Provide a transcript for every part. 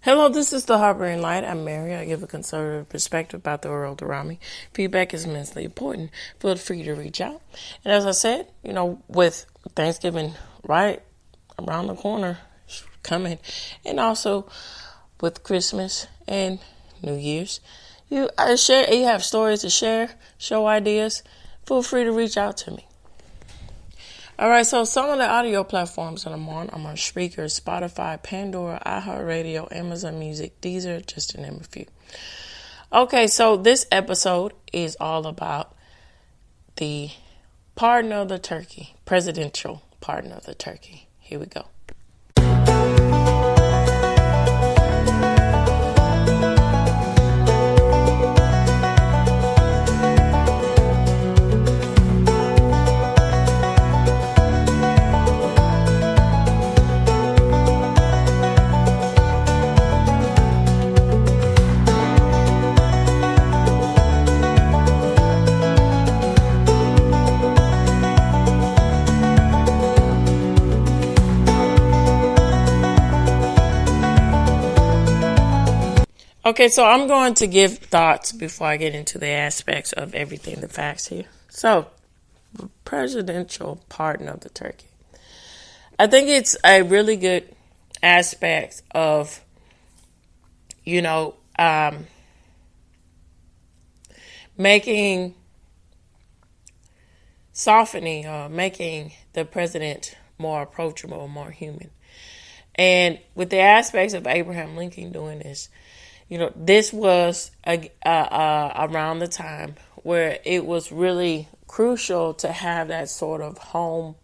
Hello, this is the Harboring Light. I'm Mary. I give a conservative perspective about the world around me. Feedback is immensely important. Feel free to reach out. And as I said, with Thanksgiving right around the corner coming, and also with Christmas and New Year's, you have stories to share, show ideas. Feel free to reach out to me. All right, so some of the audio platforms that I'm on Spreaker, Spotify, Pandora, iHeartRadio, Amazon Music. These are just to name a few. Okay, so this episode is all about the pardon of the turkey, presidential pardon of the turkey. Here we go. Okay, so I'm going to give thoughts before I get into the aspects of everything, the facts here. So, presidential pardon of the turkey. I think it's a really good aspect of, softening or making the president more approachable, more human. And with the aspects of Abraham Lincoln doing this, this was around the time where it was really crucial to have that sort of hometown,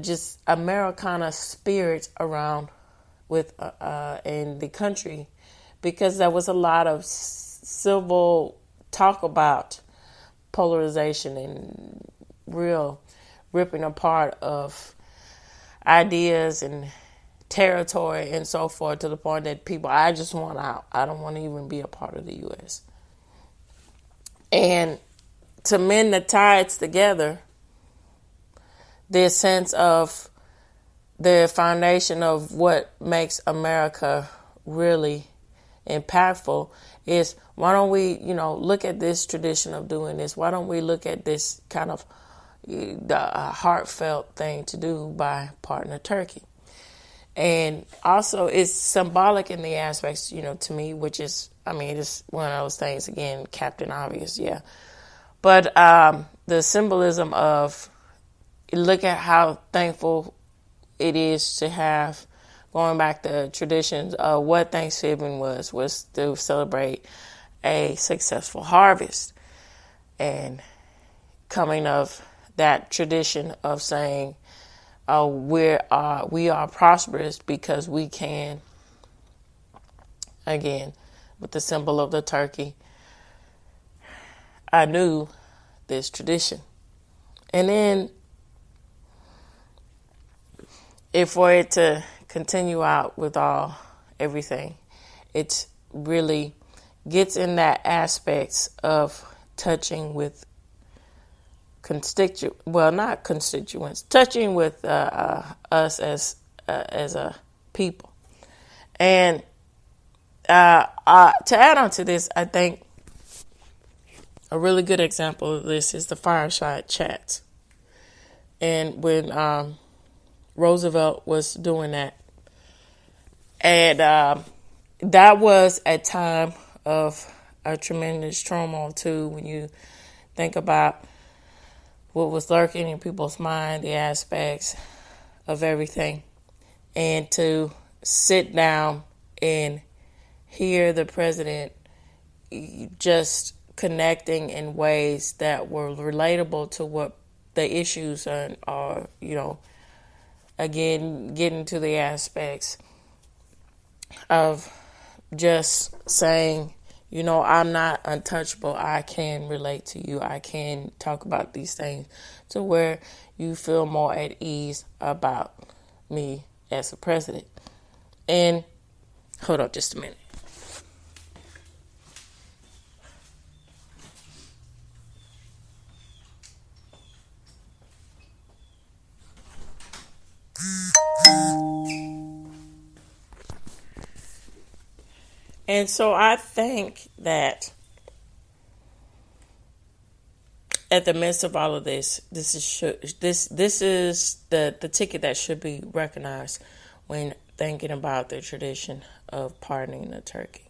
just Americana spirit around with in the country, because there was a lot of civil talk about polarization and real ripping apart of ideas and territory and so forth, to the point that people, I just want out. I don't want to even be a part of the U.S. And to mend the tides together, this sense of the foundation of what makes America really impactful is, why don't we, look at this tradition of doing this? Why don't we look at this kind of the heartfelt thing to do by pardoning a turkey? And also it's symbolic in the aspects, to me, which is, it's one of those things, again, Captain Obvious, yeah. But the symbolism of, look at how thankful it is to have, going back to traditions of what Thanksgiving was to celebrate a successful harvest. And coming of that tradition of saying, we are prosperous because we can, again, with the symbol of the turkey, I knew this tradition. And then, if for it to continue out with everything, it really gets in that aspects of touching with touching with us as a people. And to add on to this, I think a really good example of this is the fireside chats. And when Roosevelt was doing that, and that was a time of a tremendous turmoil too, when you think about what was lurking in people's mind, the aspects of everything. And to sit down and hear the president just connecting in ways that were relatable to what the issues are, again, getting to the aspects of just saying, I'm not untouchable. I can relate to you. I can talk about these things to where you feel more at ease about me as a president. And hold on just a minute. And so I think that at the midst of all of this, this is the ticket that should be recognized when thinking about the tradition of pardoning the turkey.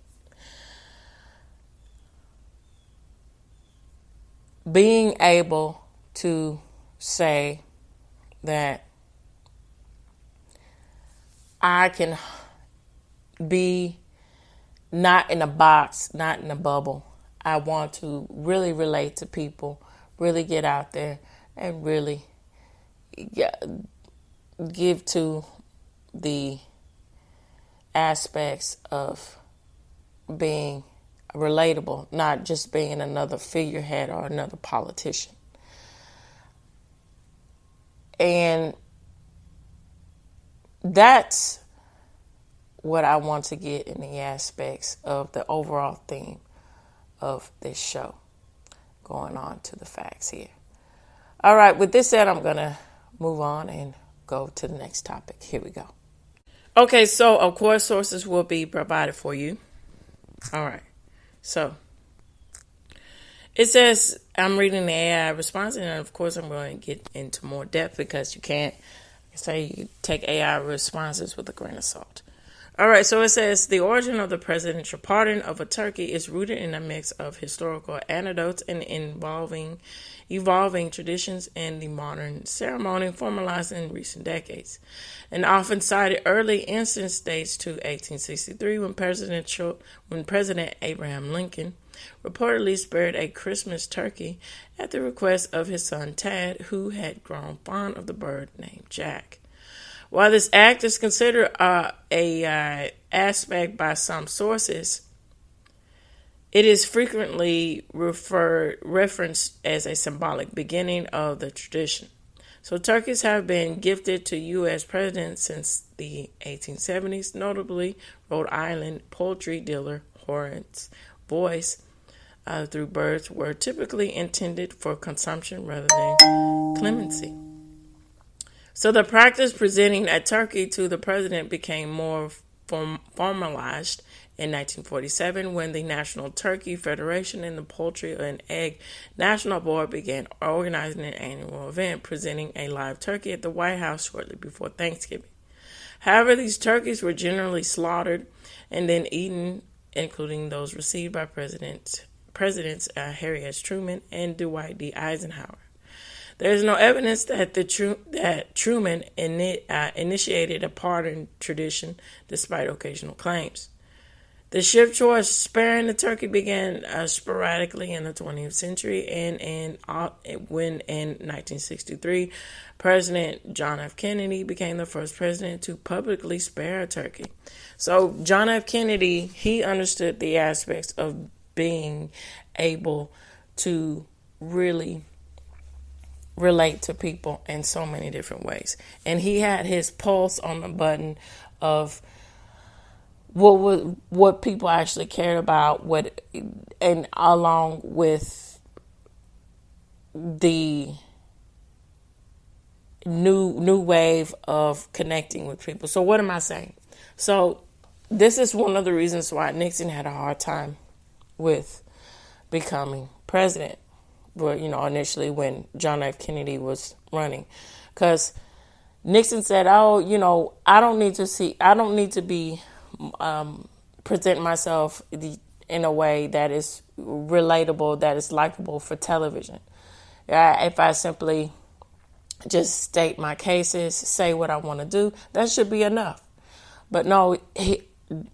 Being able to say that I can be not in a box, not in a bubble. I want to really relate to people, really get out there and really give to the aspects of being relatable, not just being another figurehead or another politician. And that's what I want to get in the aspects of the overall theme of this show. Going on to the facts here. All right, with this said, I'm going to move on and go to the next topic. Here we go. Okay, so of course sources will be provided for you. All right, so it says, I'm reading the AI response, and of course I'm going to get into more depth because you can't say you take AI responses with a grain of salt. All right, so it says, the origin of the presidential pardon of a turkey is rooted in a mix of historical anecdotes and evolving traditions and the modern ceremony formalized in recent decades. An often cited early instance dates to 1863 when President Abraham Lincoln reportedly spared a Christmas turkey at the request of his son Tad, who had grown fond of the bird named Jack. While this act is considered a aspect by some sources, it is frequently referenced as a symbolic beginning of the tradition. So turkeys have been gifted to U.S. presidents since the 1870s, notably Rhode Island poultry dealer Horace Boyce, through birds were typically intended for consumption rather than clemency. So the practice presenting a turkey to the president became more formalized in 1947 when the National Turkey Federation and the Poultry and Egg National Board began organizing an annual event presenting a live turkey at the White House shortly before Thanksgiving. However, these turkeys were generally slaughtered and then eaten, including those received by Presidents Harry S. Truman and Dwight D. Eisenhower. There is no evidence that Truman initiated a pardon tradition, despite occasional claims. The shift towards sparing the turkey began sporadically in the 20th century, and when in 1963, President John F. Kennedy became the first president to publicly spare a turkey. So John F. Kennedy, he understood the aspects of being able to really relate to people in so many different ways. And he had his pulse on the button of what people actually cared about, and along with the new wave of connecting with people. So what am I saying? So this is one of the reasons why Nixon had a hard time with becoming president. But, initially when John F. Kennedy was running, because Nixon said, I don't need to be present myself in a way that is relatable, that is likable for television. If I simply just state my cases, say what I want to do, that should be enough. But no,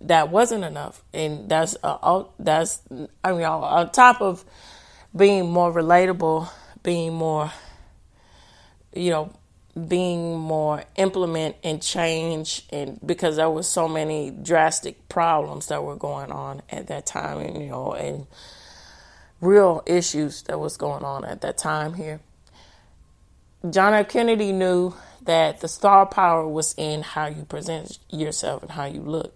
that wasn't enough. And that's on top of being more relatable, being more implement and change, and because there was so many drastic problems that were going on at that time, and real issues that was going on at that time here. John F. Kennedy knew that the star power was in how you present yourself and how you look.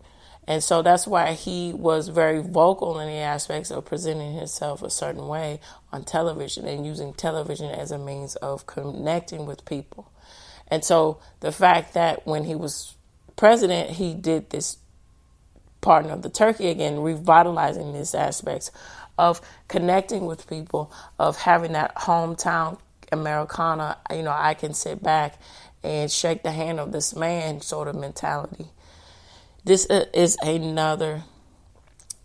And so that's why he was very vocal in the aspects of presenting himself a certain way on television and using television as a means of connecting with people. And so the fact that when he was president, he did this partner of the turkey again, revitalizing these aspects of connecting with people, of having that hometown Americana, I can sit back and shake the hand of this man sort of mentality. This is another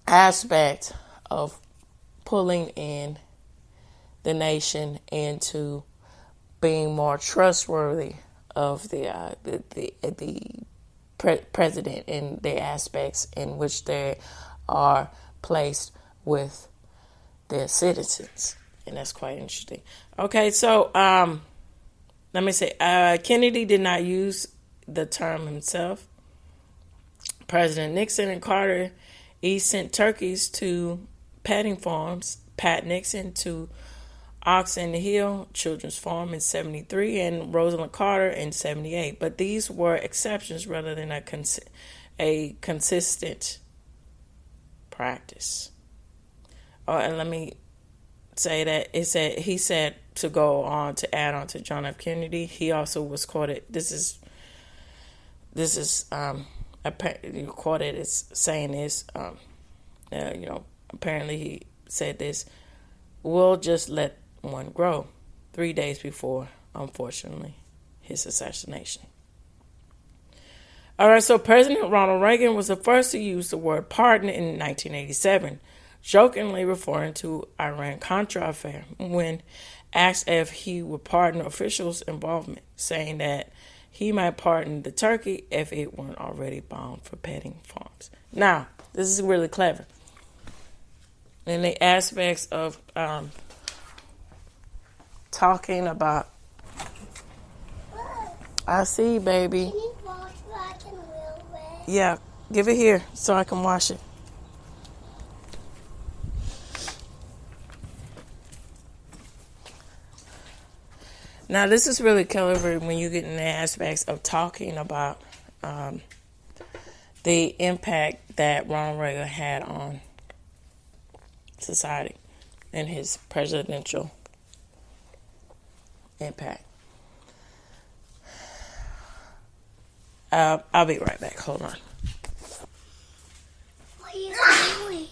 aspect of pulling in the nation into being more trustworthy of the president and the aspects in which they are placed with their citizens. And that's quite interesting. Okay, so let me say, Kennedy did not use the term himself. President Nixon and Carter each sent turkeys to petting farms. Pat Nixon to Ox and the Hill Children's Farm in 1973 and Rosalind Carter in 1978. But these were exceptions rather than a consistent practice. Oh, and let me say that he said to go on to add on to John F. Kennedy. He also was quoted. This is quoted as saying this. Apparently he said this. We'll just let one grow. 3 days before, unfortunately, his assassination. All right, so President Ronald Reagan was the first to use the word pardon in 1987, jokingly referring to Iran-Contra affair when asked if he would pardon officials' involvement, saying that he might pardon the turkey if it weren't already bound for petting farms. Now, this is really clever. In the aspects of talking about, I see, baby. Can you wash back in a little bit? Yeah, give it here so I can wash it. Now, this is really clever when you get in the aspects of talking about the impact that Ronald Reagan had on society and his presidential impact. I'll be right back. Hold on. What are you doing?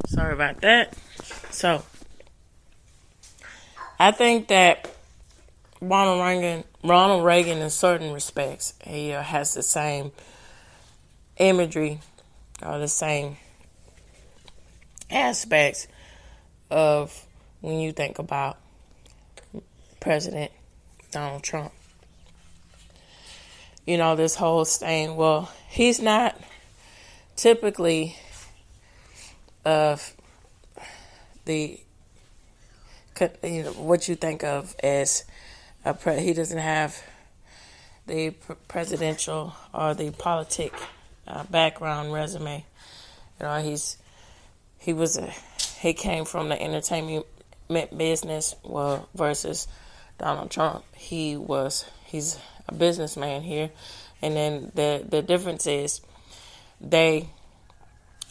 Sorry about that. So, I think that Ronald Reagan, in certain respects, he has the same imagery or the same aspects of when you think about President Donald Trump. This whole saying, well, he's not typically of the, what you think of as he doesn't have the presidential or the politic background resume. He came from the entertainment business, well, versus Donald Trump. He's a businessman here, and then the difference is they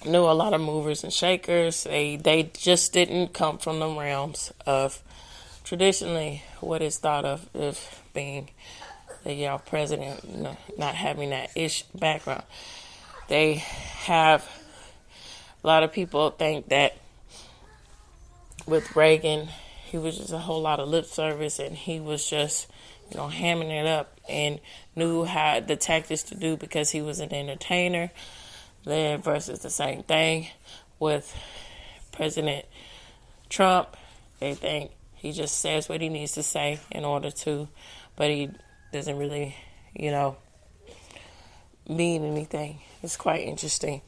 knew a lot of movers and shakers. They just didn't come from the realms of traditionally what is thought of being the president, not having that background. They have a lot of people think that with Reagan, he was just a whole lot of lip service, and he was just hamming it up and knew how the tactics to do because he was an entertainer. Then versus the same thing with President Trump. They think he just says what he needs to say in order to, but he doesn't really, mean anything. It's quite interesting.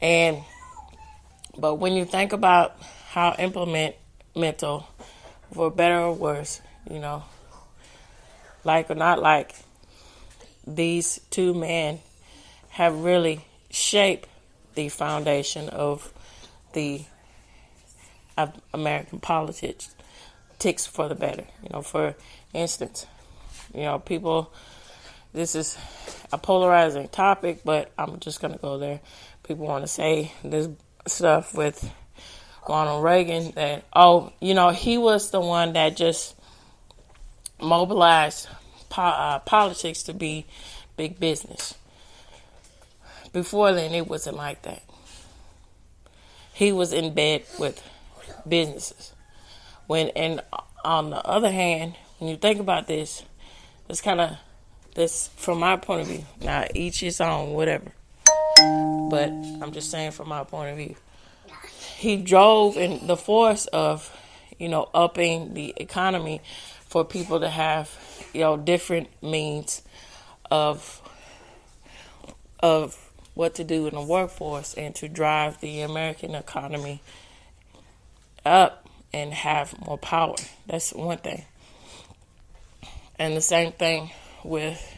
But when you think about how implemental, for better or worse, like or not like, these two men have really shaped the foundation of the American politics for the better. For instance, people, this is a polarizing topic, but I'm just going to go there. People want to say this stuff with Ronald Reagan, that, he was the one that just mobilized politics to be big business. Before then, it wasn't like that. He was in bed with businesses. And on the other hand, when you think about this, it's kind of this from my point of view. Now, each his own, whatever. But I'm just saying from my point of view. He drove in the force of, upping the economy for people to have, different means of what to do in the workforce and to drive the American economy up and have more power. That's one thing. And the same thing with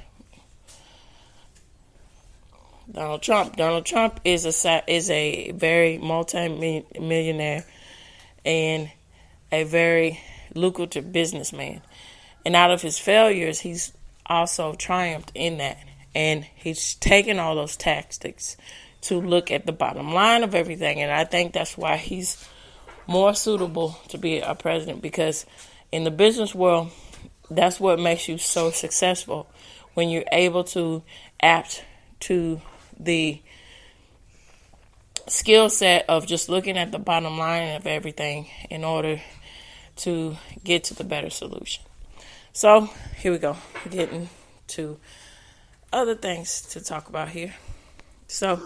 Donald Trump. Donald Trump is a very multi-millionaire and a very lucrative businessman. And out of his failures, he's also triumphed in that. And he's taken all those tactics to look at the bottom line of everything. And I think that's why he's more suitable to be a president, because in the business world, that's what makes you so successful, when you're able to adapt to the skill set of just looking at the bottom line of everything in order to get to the better solution. So here we go. We're getting to other things to talk about here. So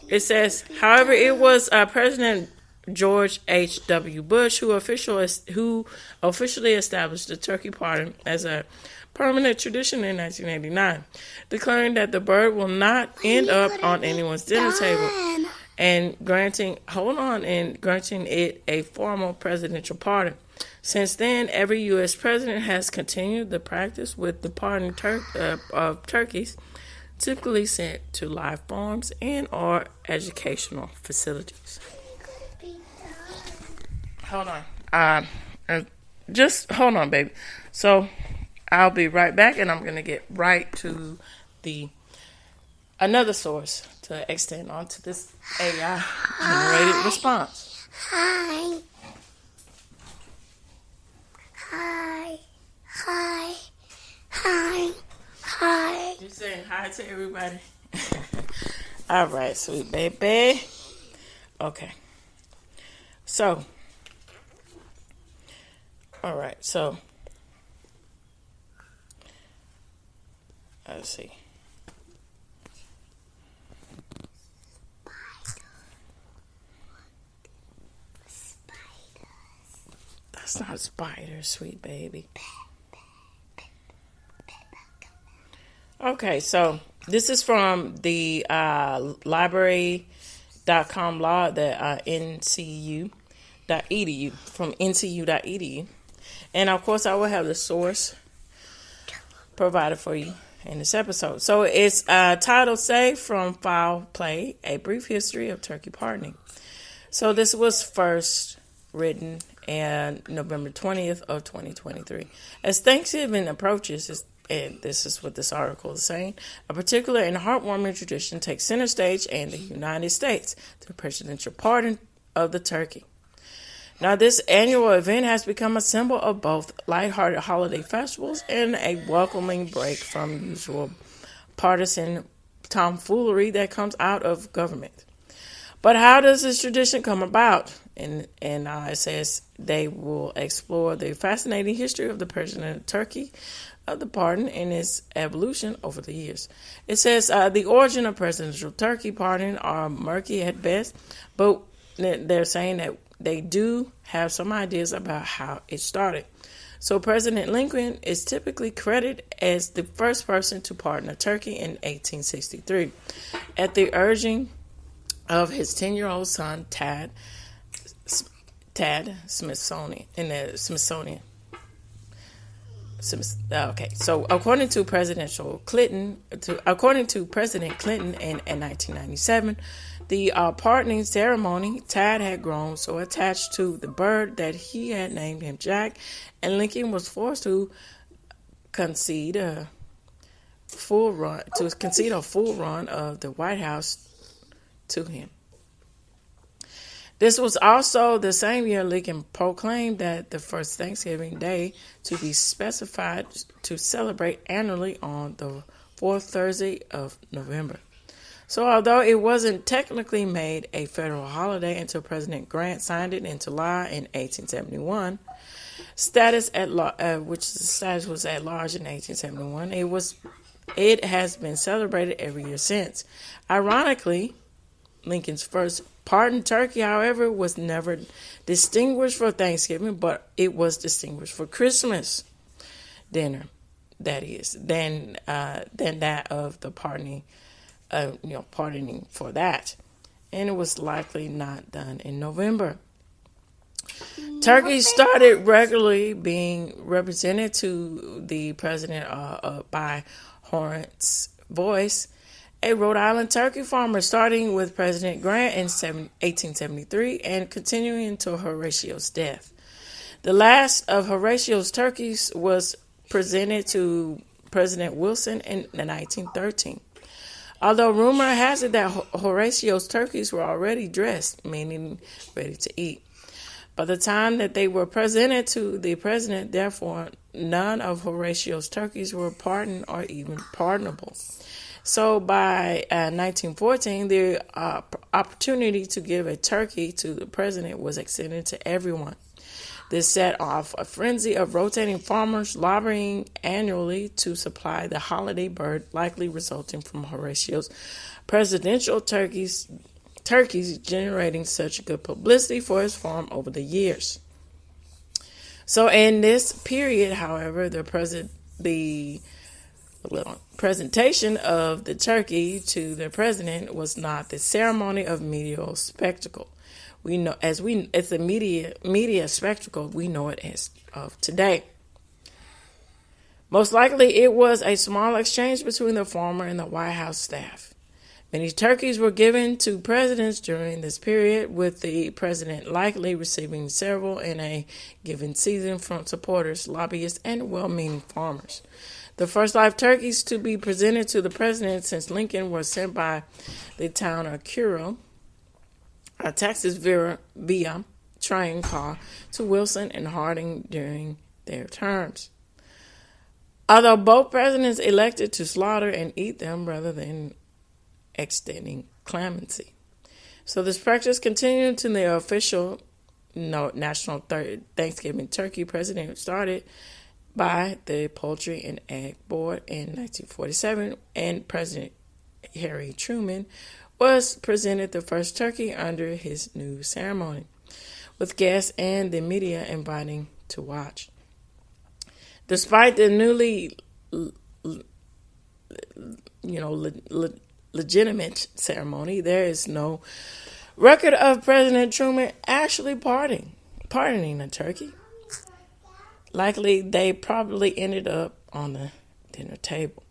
it says, however, it was President George H.W. Bush who officially established the turkey pardon as a permanent tradition in 1989, declaring that the bird will not end up on anyone's dinner table, and granting it a formal presidential pardon. Since then, every U.S. president has continued the practice with the pardon of turkeys, typically sent to live farms and or educational facilities. Hold on. Just hold on, baby. So I'll be right back, and I'm going to get right to another source to extend onto this AI generated response. Hi. Hi. Hi. Hi. Hi. You saying hi to everybody? All right, sweet baby. Okay. So, all right, so let's see. That's not spiders, sweet baby. Okay, so this is from the library.com law, the ncu.edu, from ncu.edu. And of course, I will have the source provided for you in this episode. So it's titled Saved from Foul Play, A Brief History of Turkey Pardoning. So this was first written on November 20th of 2023. As Thanksgiving approaches, and this is what this article is saying, a particular and heartwarming tradition takes center stage in the United States, the presidential pardon of the turkey. Now, this annual event has become a symbol of both lighthearted holiday festivals and a welcoming break from usual partisan tomfoolery that comes out of government. But how does this tradition come about? And it says they will explore the fascinating history of the president of Turkey, of the pardon, and its evolution over the years. It says the origin of presidential turkey pardon are murky at best, but they're saying that they do have some ideas about how it started. So President Lincoln is typically credited as the first person to pardon a turkey in 1863, at the urging of his 10-year-old son, Tad Smithsonian, in the Smithsonian. Okay, so according to President Clinton in 1997, the pardoning ceremony, Tad had grown so attached to the bird that he had named him Jack, and Lincoln was forced to concede a full run of the White House to him. This was also the same year Lincoln proclaimed that the first Thanksgiving Day to be specified to celebrate annually on the fourth Thursday of November. So although it wasn't technically made a federal holiday until President Grant signed it into law in 1871, status at law, which the status was at large in 1871, it has been celebrated every year since. Ironically, Lincoln's first pardoned turkey, however, was never distinguished for Thanksgiving, but it was distinguished for Christmas dinner. That is, than that of the pardoning for that, and it was likely not done in November. Turkeys started regularly being represented to the president by Horace Voice, a Rhode Island turkey farmer, starting with President Grant in 1873 and continuing until Horatio's death. The last of Horatio's turkeys was presented to President Wilson in 1913. Although rumor has it that Horatio's turkeys were already dressed, meaning ready to eat. By the time that they were presented to the president, therefore, none of Horatio's turkeys were pardoned or even pardonable. So by 1914, the opportunity to give a turkey to the president was extended to everyone. This set off a frenzy of rotating farmers lobbying annually to supply the holiday bird, likely resulting from Horatio's presidential turkeys generating such good publicity for his farm over the years. So in this period, however, the presentation of the turkey to the president was not the ceremony of media spectacle. It's a media spectacle we know it as of today. Most likely, it was a small exchange between the farmer and the White House staff. Many turkeys were given to presidents during this period, with the president likely receiving several in a given season from supporters, lobbyists, and well-meaning farmers. The first live turkeys to be presented to the president since Lincoln were sent by the town of Cuero, Texas, via train car to Wilson and Harding during their terms. Although both presidents elected to slaughter and eat them rather than extending clemency. So this practice continued to the official National Thanksgiving Turkey President started by the Poultry and Egg Board in 1947, and President Harry Truman was presented the first turkey under his new ceremony, with guests and the media inviting to watch. Despite the newly legitimate ceremony, there is no record of President Truman actually pardoning a turkey. Likely, they probably ended up on the dinner table.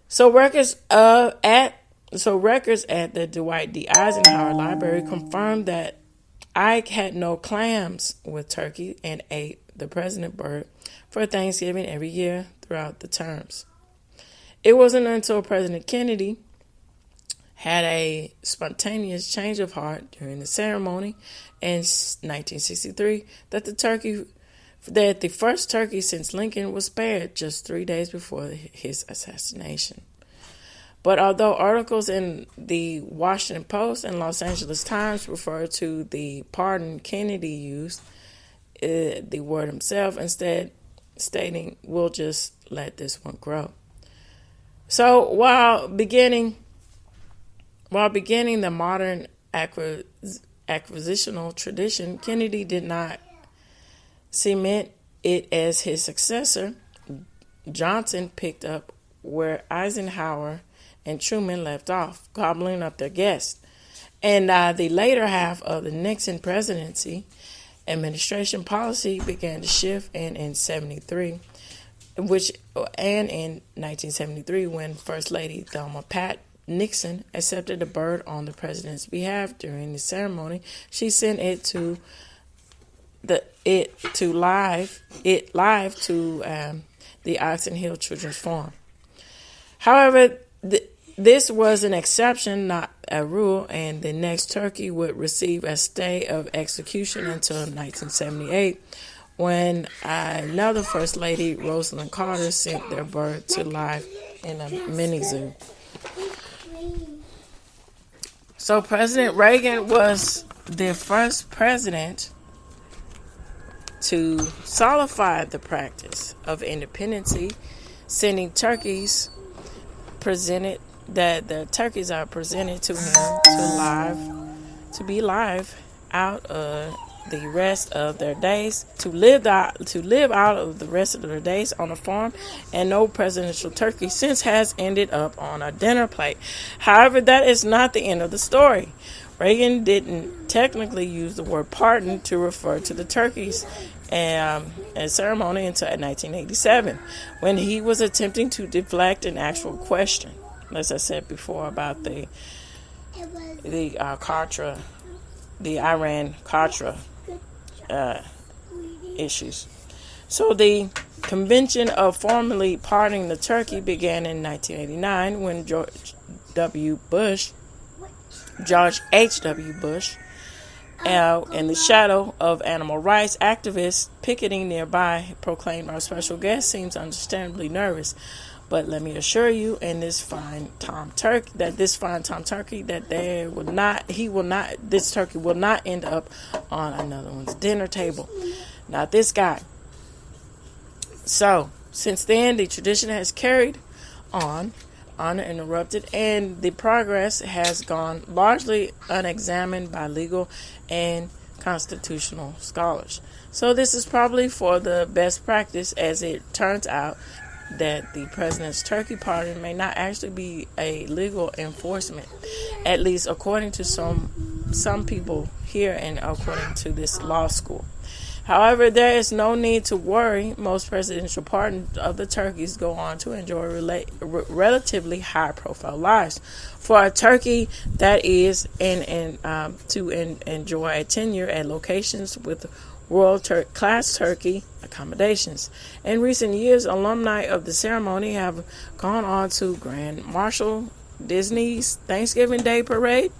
So records at the Dwight D. Eisenhower Library confirmed that Ike had no clams with turkey and ate the president bird for Thanksgiving every year throughout the terms. It wasn't until President Kennedy had a spontaneous change of heart during the ceremony in 1963 that the first turkey since Lincoln was spared just 3 days before his assassination. But although articles in the Washington Post and Los Angeles Times refer to the pardon Kennedy used, the word himself, instead stating, "We'll just let this one grow." So while beginning the modern acquisitional tradition, Kennedy did not cement it as his successor. Johnson picked up where Eisenhower and Truman left off, gobbling up their guests. And the later half of the Nixon presidency, administration policy began to shift, and in 1973, when First Lady Thelma Pat Nixon accepted a bird on the president's behalf during the ceremony, she sent it live to the Oxon Hill Children's Farm. However, this was an exception, not a rule, and the next turkey would receive a stay of execution until 1978, when another First Lady, Rosalind Carter, sent their bird to life in a mini zoo. So President Reagan was the first president to solidify the practice of independency, sending turkeys presented that the turkeys are presented to him to be live out of the rest of their days, to live out of the rest of their days on a farm, and no presidential turkey since has ended up on a dinner plate. However, that is not the end of the story. Reagan didn't technically use the word pardon to refer to the turkeys and ceremony until 1987, when he was attempting to deflect an actual question, as I said before, about the Iran-Contra issues. So the convention of formally pardoning the turkey began in 1989 when George H.W. Bush, in the shadow of animal rights activists picketing nearby, proclaimed our special guest seems understandably nervous. But let me assure you, in this fine Tom Turkey, this turkey will not end up on another one's dinner table. Not this guy. So, since then, the tradition has carried on uninterrupted, and the progress has gone largely unexamined by legal and constitutional scholars. So this is probably for the best practice, as it turns out that the president's turkey pardon may not actually be a legal enforcement, at least according to some people here and according to this law school. However, there is no need to worry. Most presidential pardons of the turkeys go on to enjoy relatively high-profile lives. For a turkey that is enjoy a tenure at locations with world-class turkey accommodations. In recent years, alumni of the ceremony have gone on to Grand Marshal Disney's Thanksgiving Day Parade,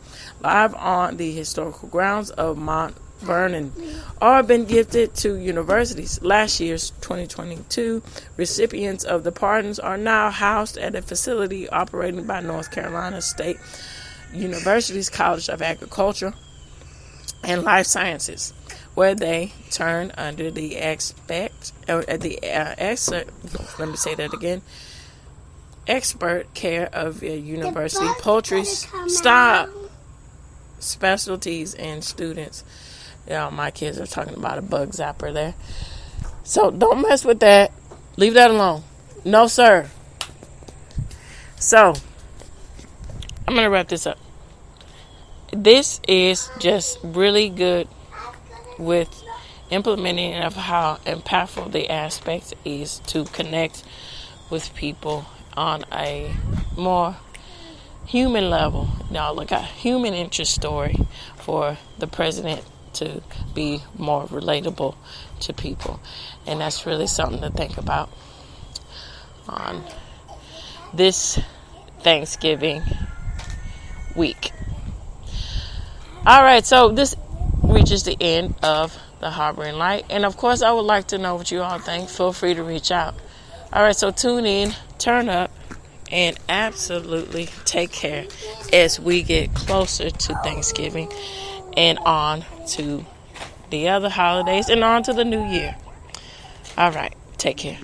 live on the historical grounds of Mount Vernon, or been gifted to universities. Last year's 2022 recipients of the pardons are now housed at a facility operated by North Carolina State University's College of Agriculture and Life Sciences, where they turn under the expert care of a university poultry specialties and students. My kids are talking about a bug zapper there. So don't mess with that. Leave that alone. No, sir. So I'm going to wrap this up. This is just really good with implementing of how impactful the aspect is to connect with people on a more human level. Now, like a human interest story for the president to be more relatable to people. And that's really something to think about on this Thanksgiving week. All right, so this reaches the end of the Harboring Light. And of course, I would like to know what you all think. Feel free to reach out. All right, so tune in, turn up, and absolutely take care as we get closer to Thanksgiving and on to the other holidays and on to the new year. All right, take care.